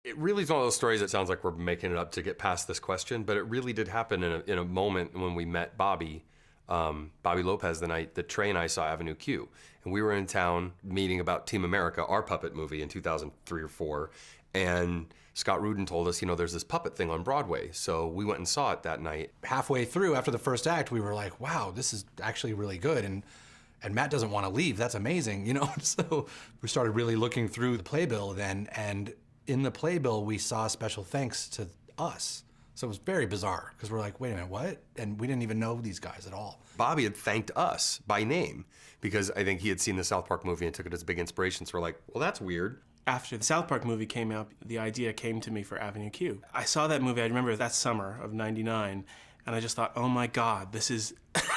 It really is one of those stories that sounds like we're making it up to get past this question, but it really did happen in a moment when we met Bobby Lopez, the night that Trey and I saw Avenue Q. And we were in town meeting about Team America, our puppet movie in 2003 or 4. And Scott Rudin told us, there's this puppet thing on Broadway. So we went and saw it that night. Halfway through, after the first act, we were like, wow, this is actually really good. And Matt doesn't want to leave. That's amazing, So we started really looking through the playbill then. And in the playbill, we saw special thanks to us. So it was very bizarre because we're like, wait a minute, what? And we didn't even know these guys at all. Bobby had thanked us by name because I think he had seen the South Park movie and took it as a big inspiration. So we're like, well, that's weird. After the South Park movie came out, the idea came to me for Avenue Q. I saw that movie, I remember that summer of '99, and I just thought, oh my God, this is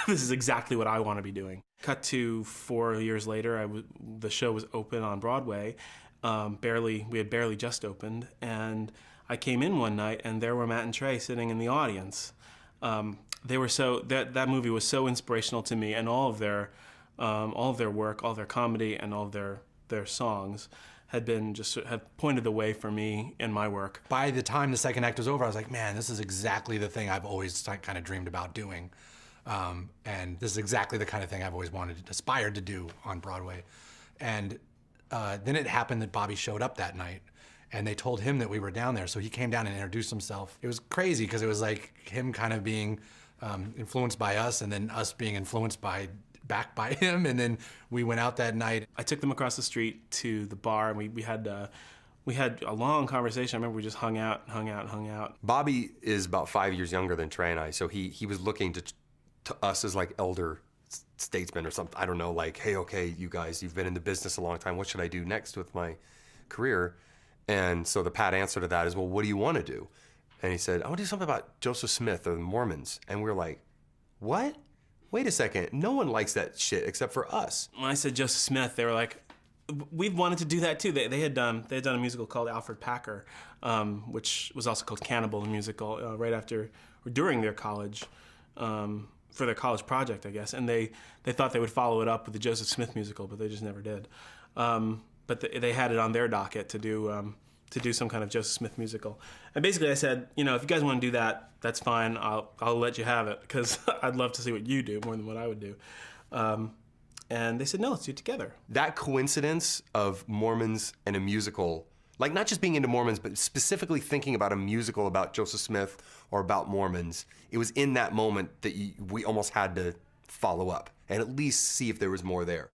this is exactly what I want to be doing. Cut to 4 years later, the show was open on Broadway. We had barely just opened, and I came in one night, and there were Matt and Trey sitting in the audience. They were that movie was so inspirational to me, and all of their work, all their comedy, and all of their songs had pointed the way for me in my work. By the time the second act was over, I was like, man, this is exactly the thing I've always kind of dreamed about doing. And this is exactly the kind of thing I've always aspired to do on Broadway. And then it happened that Bobby showed up that night, and they told him that we were down there. So he came down and introduced himself. It was crazy because it was like him kind of being influenced by us, and then us being influenced back by him. And then we went out that night. I took them across the street to the bar, and we had a long conversation. I remember we just hung out. Bobby is about 5 years younger than Trey and I, so he was looking to us as like elder statesmen or something. I don't know, like, hey, okay, you guys, you've been in the business a long time. What should I do next with my career? And so the pat answer to that is, well, what do you want to do? And he said, I want to do something about Joseph Smith or the Mormons. And we were like, what? Wait a second, no one likes that shit except for us. When I said Joseph Smith, they were like, we've wanted to do that too. They had done a musical called Alfred Packer, which was also called Cannibal, the musical, right after or during their college, for their college project, I guess. And they thought they would follow it up with the Joseph Smith musical, but they just never did. But they had it on their docket to do some kind of Joseph Smith musical. And basically I said, if you guys want to do that, that's fine. I'll let you have it, because I'd love to see what you do more than what I would do. And they said, no, let's do it together. That coincidence of Mormons and a musical, like not just being into Mormons, but specifically thinking about a musical about Joseph Smith or about Mormons, it was in that moment that we almost had to follow up and at least see if there was more there.